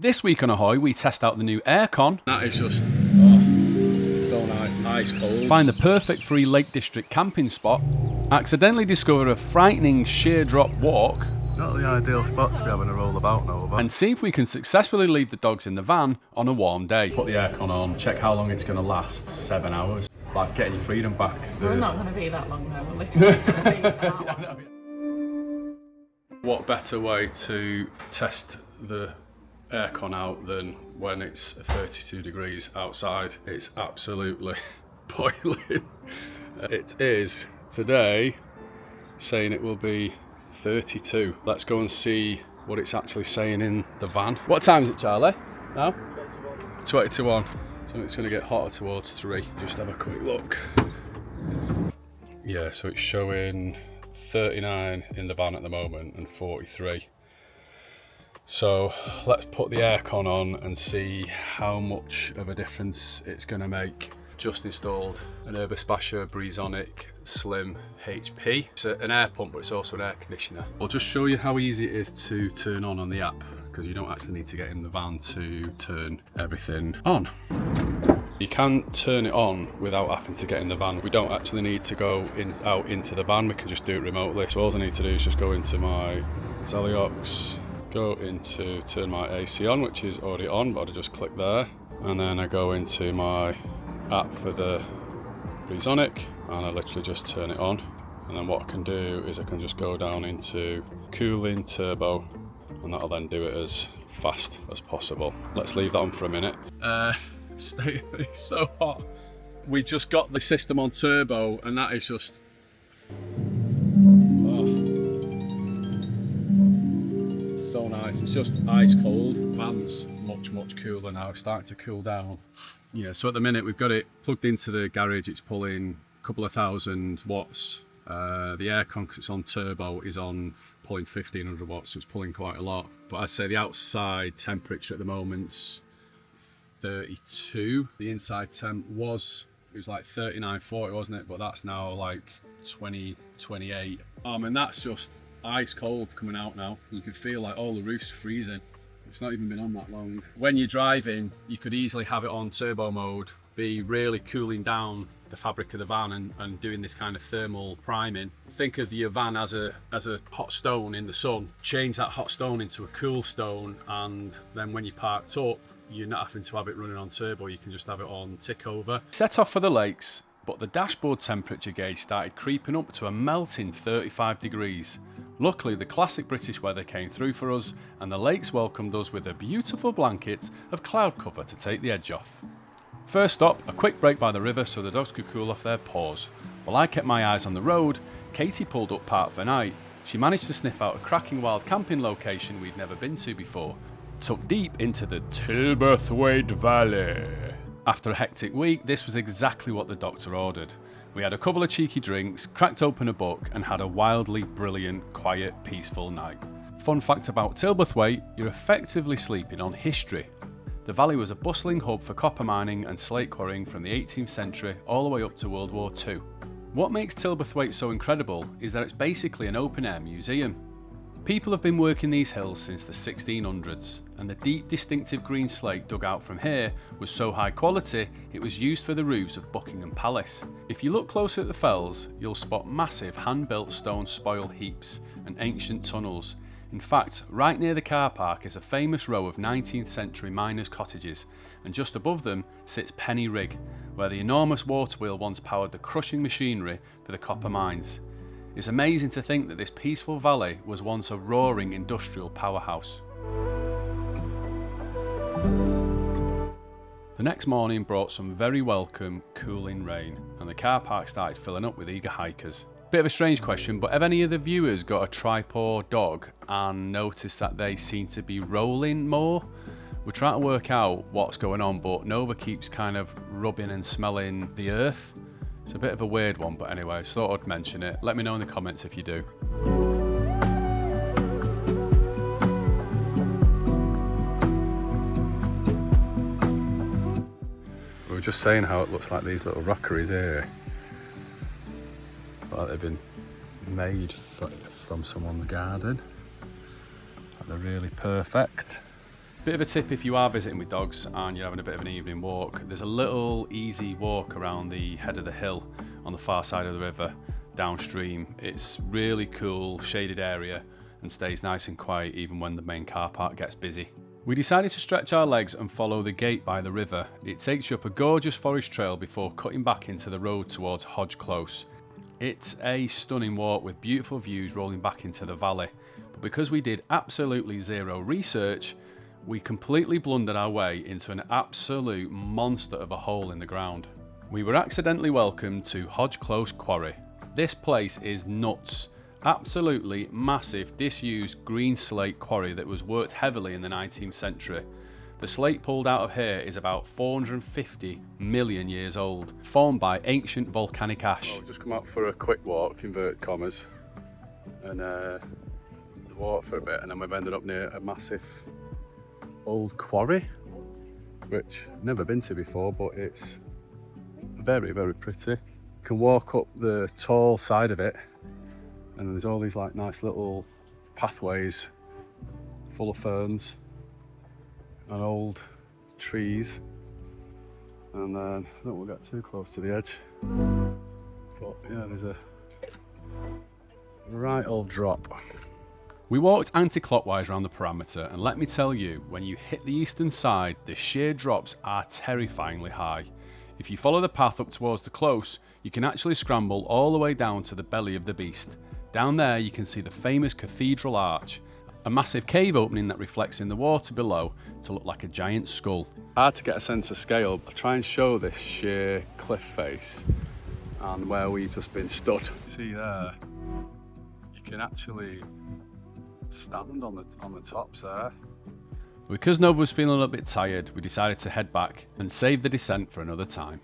This week on Ahoy, we test out the new Aircon. That is just so nice, ice cold. Find the perfect free Lake District camping spot. Accidentally discover a frightening sheer drop walk. Not the ideal spot to be having a roll about over. And see if we can successfully leave the dogs in the van on a warm day. Put the aircon on, check how long it's going to last. 7 hours. Like getting your freedom back. We're not going to be that long though, we're literally going to be an hour. What better way to test the aircon out than when it's 32 degrees outside? It's absolutely boiling. It is today saying it will be 32. Let's go and see what it's actually saying in the van. What time is it, Charlie? Now? 20 to 1. So it's going to get hotter towards 3. Just have a quick look. Yeah, so it's showing 39 in the van at the moment and 43. So let's put the aircon on and see how much of a difference it's going to make. Just installed an Herbespasher Breezonic Slim HP. It's an air pump, but it's also an air conditioner. I'll just show you how easy it is to turn on the app, because you don't actually need to get in the van to turn everything on. You can turn it on without having to get in the van. We don't actually need to go out into the van, we can just do it remotely. So all I need to do is just go into my Zeliox, go into turn my AC on, which is already on, but I just click there. And then I go into my app for the Breezonic and I literally just turn it on. And then what I can do is I can just go down into cooling turbo and that'll then do it as fast as possible. Let's leave that on for a minute. It's so hot. We just got the system on turbo and that is just so nice. It's just ice cold. Van's much cooler now. It's starting to cool down. Yeah, so at the minute we've got it plugged into the garage. It's pulling a couple of 1,000 watts. The aircon, because it's on turbo, is on pulling 1,500 watts, so it's pulling quite a lot. But I'd say the outside temperature at the moment's 32. The inside temp it was like 39, 40, wasn't it? But that's now like 20, 28. And that's just ice cold coming out now. You can feel like all the roof's freezing. It's not even been on that long. When you're driving, you could easily have it on turbo mode, be really cooling down the fabric of the van and doing this kind of thermal priming. Think of your van as a hot stone in the sun. Change that hot stone into a cool stone, and then when you're parked up, you're not having to have it running on turbo, you can just have it on tick over. Set off for the lakes, but the dashboard temperature gauge started creeping up to a melting 35 degrees. Luckily, the classic British weather came through for us, and the lakes welcomed us with a beautiful blanket of cloud cover to take the edge off. First stop, a quick break by the river so the dogs could cool off their paws. While I kept my eyes on the road, Katie pulled up part for night. She managed to sniff out a cracking wild camping location we'd never been to before, tucked deep into the Tilberthwaite Valley. After a hectic week, this was exactly what the doctor ordered. We had a couple of cheeky drinks, cracked open a book, and had a wildly brilliant, quiet, peaceful night. Fun fact about Tilberthwaite, you're effectively sleeping on history. The valley was a bustling hub for copper mining and slate quarrying from the 18th century all the way up to World War II. What makes Tilberthwaite so incredible is that it's basically an open-air museum. People have been working these hills since the 1600s, and the deep, distinctive green slate dug out from here was so high quality it was used for the roofs of Buckingham Palace. If you look closer at the fells, you'll spot massive hand-built stone spoil heaps and ancient tunnels. In fact, right near the car park is a famous row of 19th century miners' cottages, and just above them sits Penny Rig, where the enormous water wheel once powered the crushing machinery for the copper mines. It's amazing to think that this peaceful valley was once a roaring industrial powerhouse. The next morning brought some very welcome, cooling rain, and the car park started filling up with eager hikers. Bit of a strange question, but have any of the viewers got a tri-paw dog and noticed that they seem to be rolling more? We're trying to work out what's going on, but Nova keeps kind of rubbing and smelling the earth. It's a bit of a weird one, but anyway, I just thought I'd mention it. Let me know in the comments if you do. We were just saying how it looks like these little rockeries here. Like they've been made from someone's garden. Like they're really perfect. Bit of a tip if you are visiting with dogs and you're having a bit of an evening walk, there's a little easy walk around the head of the hill on the far side of the river downstream. It's really cool, shaded area and stays nice and quiet even when the main car park gets busy. We decided to stretch our legs and follow the gate by the river. It takes you up a gorgeous forest trail before cutting back into the road towards Hodge Close. It's a stunning walk with beautiful views rolling back into the valley, but because we did absolutely zero research, we completely blundered our way into an absolute monster of a hole in the ground. We were accidentally welcomed to Hodge Close Quarry. This place is nuts. Absolutely massive, disused green slate quarry that was worked heavily in the 19th century. The slate pulled out of here is about 450 million years old, formed by ancient volcanic ash. Well, we've just come out for a quick walk, inverted commas, and walked for a bit, and then we've ended up near a massive old quarry, which I've never been to before, but it's very, very pretty. You can walk up the tall side of it, and there's all these like nice little pathways full of ferns and old trees, and then I don't want to get too close to the edge, but yeah, there's a right old drop. We walked anti-clockwise around the parameter, and let me tell you, when you hit the eastern side, the sheer drops are terrifyingly high. If you follow the path up towards the close, you can actually scramble all the way down to the belly of the beast. Down there you can see the famous cathedral arch, a massive cave opening that reflects in the water below to look like a giant skull. Hard to get a sense of scale. I'll try and show this sheer cliff face and where we've just been stood. See there, you can actually stand on the tops there. Because Nova was feeling a little bit tired, we decided to head back and save the descent for another time.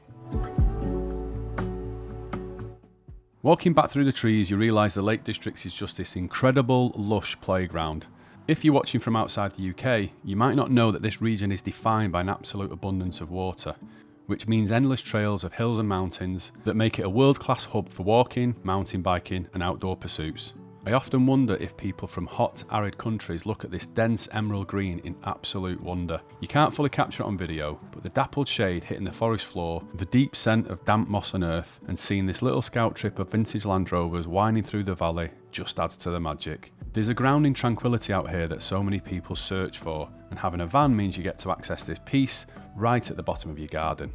Walking back through the trees, you realise the Lake District is just this incredible, lush playground. If you're watching from outside the UK, you might not know that this region is defined by an absolute abundance of water, which means endless trails of hills and mountains that make it a world-class hub for walking, mountain biking and outdoor pursuits. I often wonder if people from hot, arid countries look at this dense emerald green in absolute wonder. You can't fully capture it on video, but the dappled shade hitting the forest floor, the deep scent of damp moss and earth, and seeing this little scout trip of vintage Land Rovers winding through the valley just adds to the magic. There's a grounding tranquility out here that so many people search for, and having a van means you get to access this peace right at the bottom of your garden.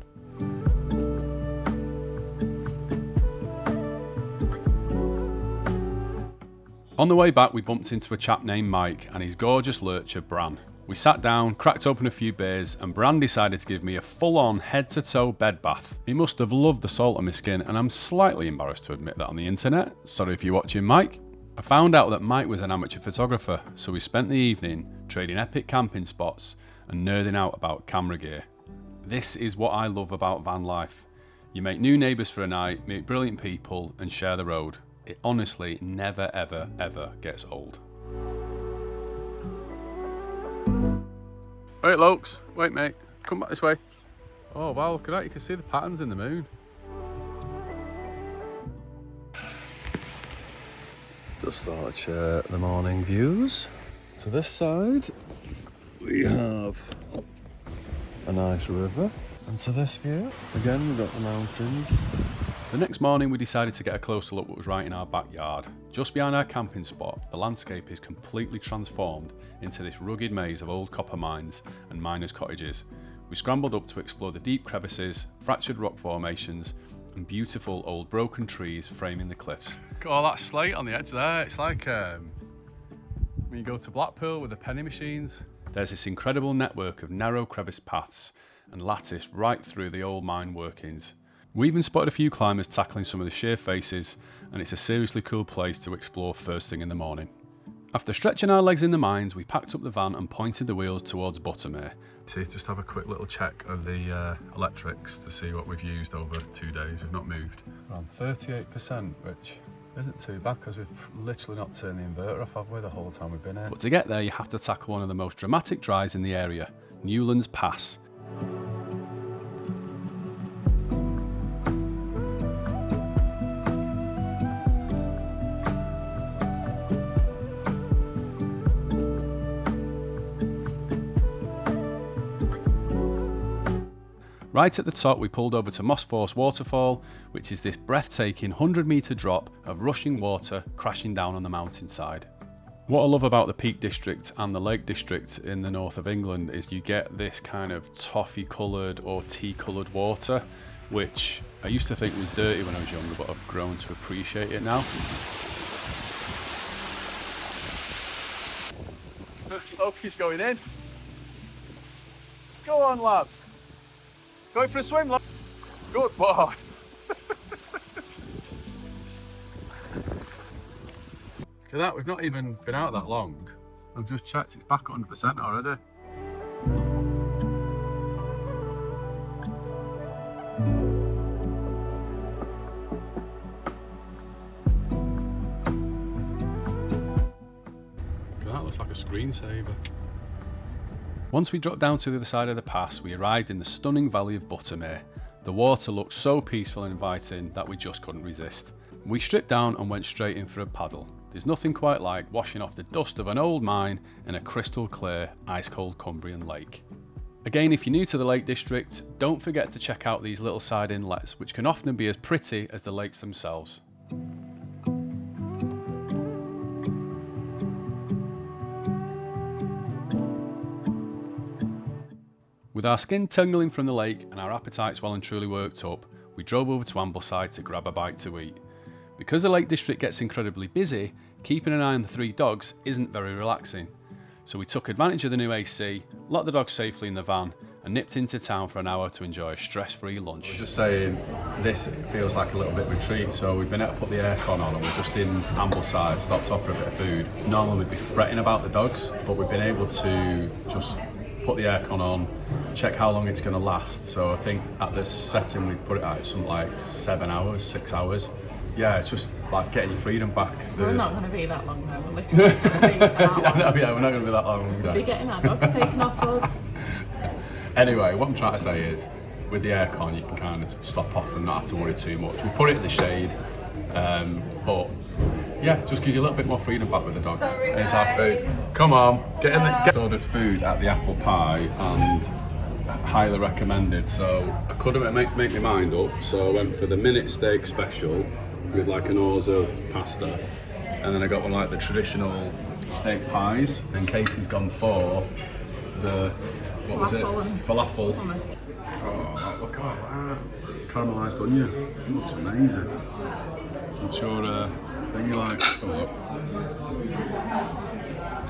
On the way back, we bumped into a chap named Mike and his gorgeous lurcher, Bran. We sat down, cracked open a few beers, and Bran decided to give me a full-on head-to-toe bed bath. He must have loved the salt on my skin, and I'm slightly embarrassed to admit that on the internet. Sorry if you're watching, Mike. I found out that Mike was an amateur photographer, so we spent the evening trading epic camping spots and nerding out about camera gear. This is what I love about van life. You make new neighbours for a night, meet brilliant people, and share the road. It honestly never, ever, ever gets old. Wait, Lokes. Wait, mate. Come back this way. Oh wow, look at that, you can see the patterns in the moon. Just thought I'd share the morning views. To this side, we have a nice river. And to this view, again, we've got the mountains. The next morning we decided to get a closer look what was right in our backyard. Just behind our camping spot, the landscape is completely transformed into this rugged maze of old copper mines and miners' cottages. We scrambled up to explore the deep crevices, fractured rock formations and beautiful old broken trees framing the cliffs. Got all that slate on the edge there. It's like when you go to Blackpool with the penny machines. There's this incredible network of narrow crevice paths and lattice right through the old mine workings. We even spotted a few climbers tackling some of the sheer faces, and it's a seriously cool place to explore first thing in the morning. After stretching our legs in the mines, we packed up the van and pointed the wheels towards Buttermere. To just have a quick little check of the electrics to see what we've used over 2 days. We've not moved. Around 38%, which isn't too bad because we've literally not turned the inverter off, have we, the whole time we've been here. But to get there, you have to tackle one of the most dramatic drives in the area, Newlands Pass. Right at the top we pulled over to Mossforce Waterfall, which is this breathtaking 100-metre drop of rushing water crashing down on the mountainside. What I love about the Peak District and the Lake District in the north of England is you get this kind of toffee coloured or tea coloured water, which I used to think was dirty when I was younger, but I've grown to appreciate it now. Loki's going in. Go on, lads. Going for a swim, lad. Good boy. Look at that, we've not even been out that long. I've just checked, it's back 100% already. That looks like a screensaver. Once we dropped down to the other side of the pass, we arrived in the stunning valley of Buttermere. The water looked so peaceful and inviting that we just couldn't resist. We stripped down and went straight in for a paddle. There's nothing quite like washing off the dust of an old mine in a crystal clear, ice-cold Cumbrian lake. Again, if you're new to the Lake District, don't forget to check out these little side inlets, which can often be as pretty as the lakes themselves. With our skin tingling from the lake and our appetites well and truly worked up, we drove over to Ambleside to grab a bite to eat. Because the Lake District gets incredibly busy, keeping an eye on the 3 dogs isn't very relaxing. So we took advantage of the new AC, locked the dogs safely in the van, and nipped into town for an hour to enjoy a stress-free lunch. I was just saying, this feels like a little bit of a retreat, so we've been able to put the aircon on and we're just in Ambleside, stopped off for a bit of food. Normally we'd be fretting about the dogs, but we've been able to just put the aircon on, check how long it's going to last. So I think at this setting we put it at something like 7 hours, 6 hours. Yeah, it's just like getting your freedom back. We're not going to be that long though, we're literally going to be that long. Yeah, we're not going to be that long. We'll be getting our dogs taken off us. Anyway, what I'm trying to say is, with the aircon you can kind of stop off and not have to worry too much. We put it in the shade, but yeah, just gives you a little bit more freedom back with the dogs. And it's our food. Come on, get in the... Ordered food at the apple pie and highly recommended, so I couldn't make my mind up, so I went for the minute steak special with like an orzo pasta, and then I got one like the traditional steak pies, and Katie's gone for the, what was it? Falafel. Oh, look at that. Caramelised onion. It looks amazing. What's your thing you like? Let's have a look.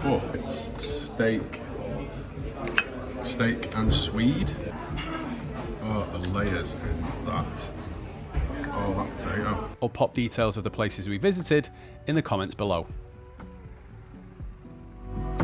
Oh, it's steak and swede. Oh, the layers in that. Oh, that potato. I'll pop details of the places we visited in the comments below.